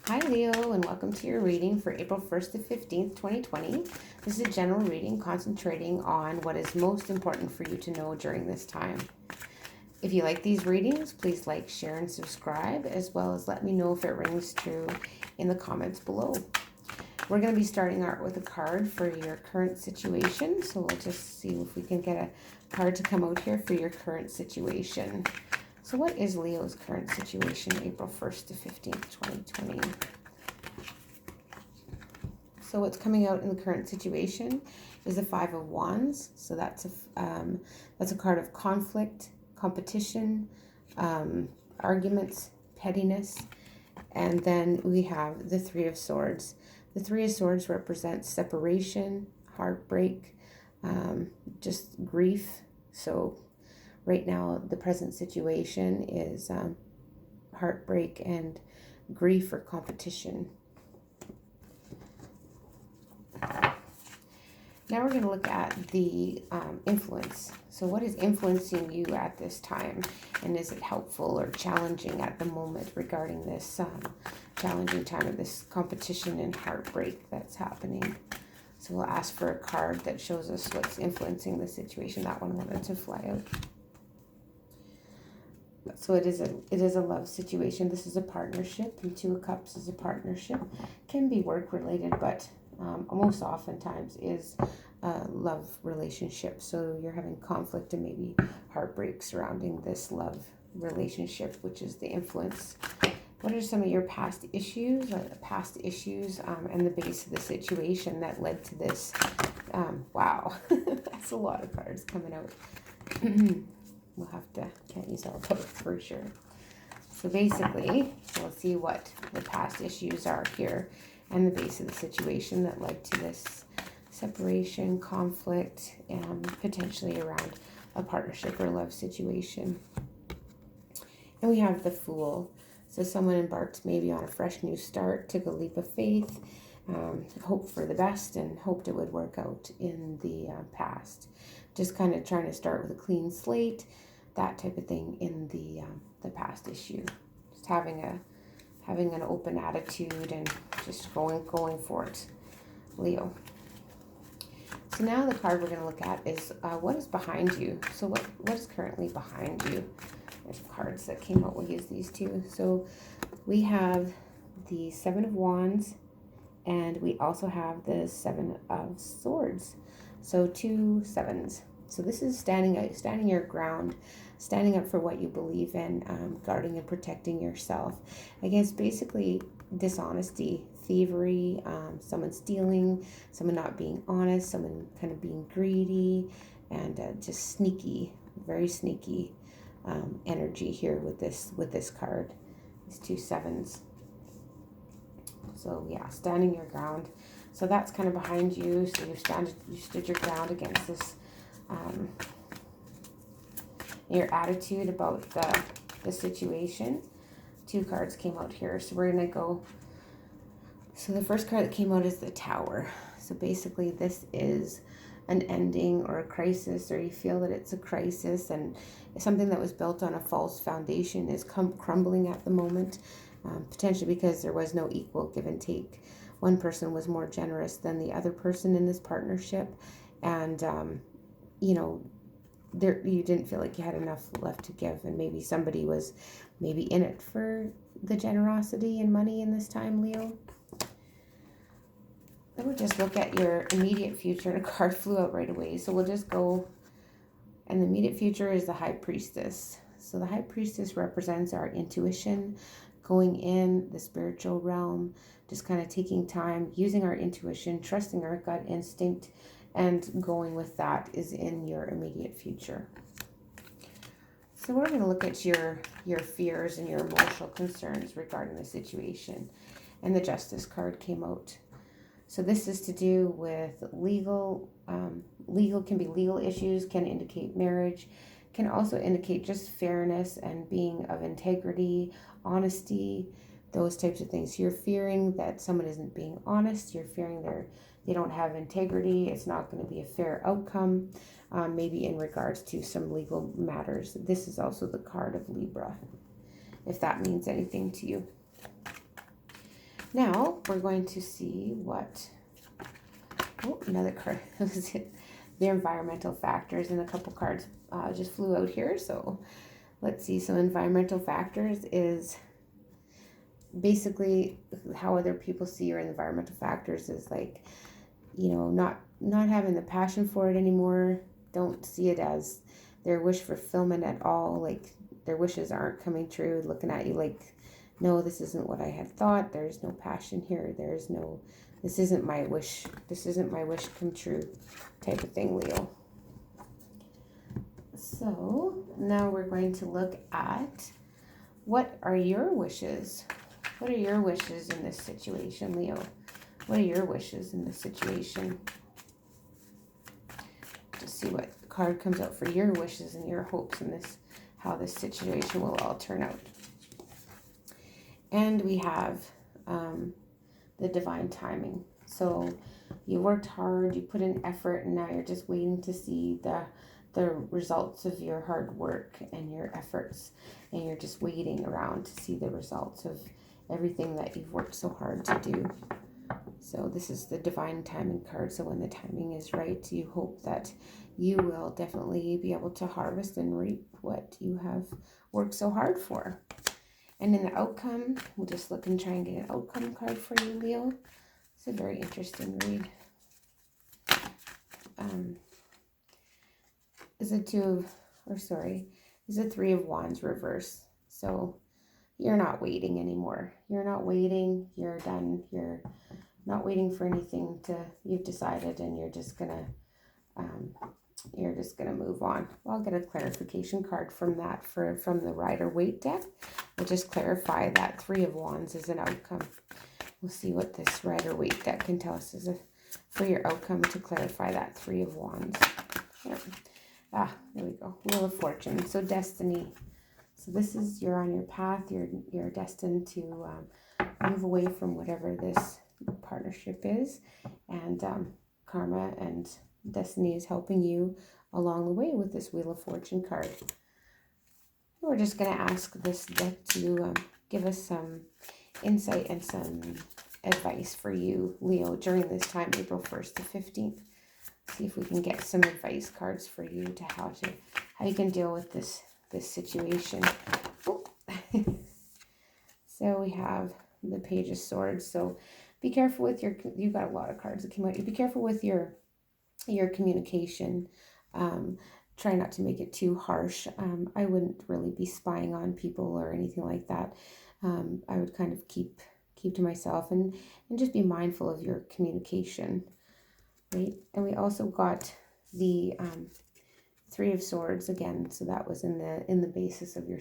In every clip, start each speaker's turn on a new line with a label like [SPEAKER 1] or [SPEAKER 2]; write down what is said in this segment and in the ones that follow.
[SPEAKER 1] Hi Leo, and welcome to your reading for April 1st to 15th, 2020. This is a general reading concentrating on what is most important for you to know during this time. If you like these readings, please like, share, and subscribe, as well as let me know if it rings true in the comments below. We're going to be starting out with a card for your current situation, so we'll just see if we can get a card to come out here for your current situation. So what is Leo's current situation, April 1st to 15th, 2020? So what's coming out in the current situation is the Five of Wands. So that's a card of conflict, competition, arguments, pettiness. And then we have the Three of Swords. The Three of Swords represents separation, heartbreak, just grief. So right now, the present situation is heartbreak and grief or competition. Now we're going to look at the influence. So what is influencing you at this time? And is it helpful or challenging at the moment regarding this challenging time of this competition and heartbreak that's happening? So we'll ask for a card that shows us what's influencing the situation. That one wanted to fly out. So it is a love situation. This is a partnership, and Two of Cups is a partnership. Can be work related, but most oftentimes is a love relationship. So you're having conflict and maybe heartbreak surrounding this love relationship, which is the influence. What are some of your past issues, and the base of the situation that led to this? Wow, that's a lot of cards coming out. We'll have to, can't use all both for sure. So basically, we'll see what the past issues are here and the base of the situation that led to this separation, conflict, and potentially around a partnership or love situation. And we have the Fool. So someone embarked maybe on a fresh new start, took a leap of faith, hoped for the best and hoped it would work out in the past. Just kind of trying to start with a clean slate, that type of thing in the past issue. Just having an open attitude and just going for it, Leo. So now the card we're going to look at is what is behind you. So what is currently behind you? There's cards that came out. We'll use these two. So we have the Seven of Wands, and we also have the Seven of Swords. So two sevens. So this is standing your ground, standing up for what you believe in, guarding and protecting yourself against basically dishonesty, thievery, someone stealing, someone not being honest, someone kind of being greedy, and just sneaky, very sneaky energy here with this card, these two sevens. So yeah, standing your ground. So that's kind of behind you. So you stood your ground against this. Your attitude about the situation. Two cards came out here, so we're gonna go. So the first card that came out is the Tower. So basically this is an ending or a crisis, or you feel that it's a crisis and something that was built on a false foundation is crumbling at the moment, potentially because there was no equal give and take. One person was more generous than the other person in this partnership, and you didn't feel like you had enough left to give, and maybe somebody was maybe in it for the generosity and money in this time, Leo. Then we'll just look at your immediate future, and a card flew out right away. So we'll just go, and the immediate future is the High Priestess. So the High Priestess represents our intuition, going in the spiritual realm, just kind of taking time, using our intuition, trusting our gut instinct, and going with that is in your immediate future. So we're going to look at your fears and your emotional concerns regarding the situation. And the Justice card came out. So this is to do with legal can be legal issues, can indicate marriage, can also indicate just fairness and being of integrity, honesty, those types of things. You're fearing that someone isn't being honest. You're fearing they don't have integrity. It's not going to be a fair outcome, maybe in regards to some legal matters. This is also the card of Libra, if that means anything to you. Now we're going to see what, oh, another card. The environmental factors, and a couple cards just flew out here. So let's see. So environmental factors is basically how other people see your environmental factors is like, not having the passion for it anymore. Don't see it as their wish fulfillment at all. Like their wishes aren't coming true. Looking at you like, no, this isn't what I had thought. There's no passion here. This isn't my wish. This isn't my wish come true type of thing, Leo. So now we're going to look at what are your wishes? What are your wishes in this situation, Leo? What are your wishes in this situation? Just see what card comes out for your wishes and your hopes in this, how this situation will all turn out. And we have the divine timing. So you worked hard, you put in effort, and now you're just waiting to see the results of your hard work and your efforts. And you're just waiting around to see the results of everything that you've worked so hard to do. So this is the divine timing card. So when the timing is right, you hope that you will definitely be able to harvest and reap what you have worked so hard for. And in the outcome, we'll just look and try and get an outcome card for you, Leo. It's a very interesting read. Is a Three of Wands reverse. So you're not waiting anymore. You're not waiting. You're done. You're not waiting for anything you've decided, and you're just gonna move on. Well, I'll get a clarification card from the Rider-Waite deck. We'll just clarify that Three of Wands is an outcome. We'll see what this Rider-Waite deck can tell us for your outcome to clarify that Three of Wands. Yep. There we go. Wheel of Fortune. So destiny. So this is, you're on your path. You're destined to move away from whatever this partnership is, and karma and destiny is helping you along the way with this Wheel of Fortune card. We're just going to ask this deck to give us some insight and some advice for you, Leo, during this time, April 1st to 15th. See if we can get some advice cards for you to how you can deal with this situation. Oh. So we have the Page of Swords. So be careful with you've got a lot of cards that came out. Be careful with your communication. Try not to make it too harsh. I wouldn't really be spying on people or anything like that. I would kind of keep to myself and just be mindful of your communication, right? And we also got the Three of Swords again. So that was in the basis of your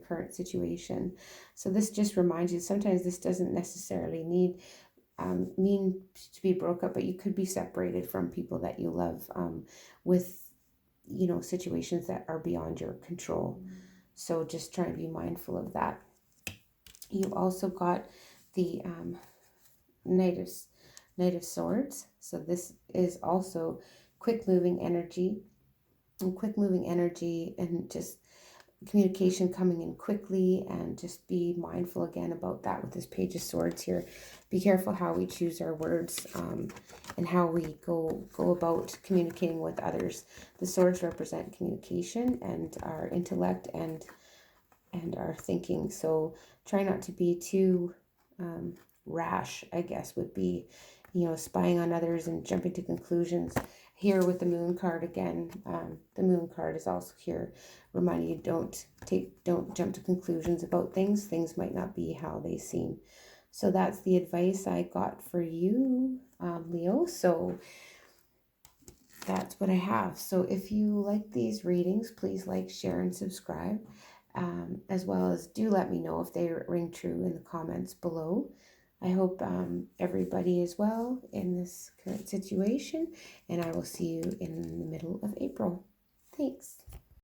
[SPEAKER 1] current situation. So this just reminds you, sometimes this doesn't necessarily mean to be broke up, but you could be separated from people that you love with situations that are beyond your control. So just try to be mindful of that. You also got the Knight of Swords. So this is also quick moving energy and just communication coming in quickly, and just be mindful again about that with this Page of Swords here. Be careful how we choose our words and how we go about communicating with others. The swords represent communication and our intellect and our thinking. So try not to be too rash, I guess, would be, spying on others and jumping to conclusions. Here with the Moon card again, the Moon card is also here reminding you don't jump to conclusions about things. Things might not be how they seem. So that's the advice I got for you, Leo. So that's what I have. So if you like these readings, please like, share, and subscribe. As well as do let me know if they ring true in the comments below. I hope everybody is well in this current situation, and I will see you in the middle of April. Thanks.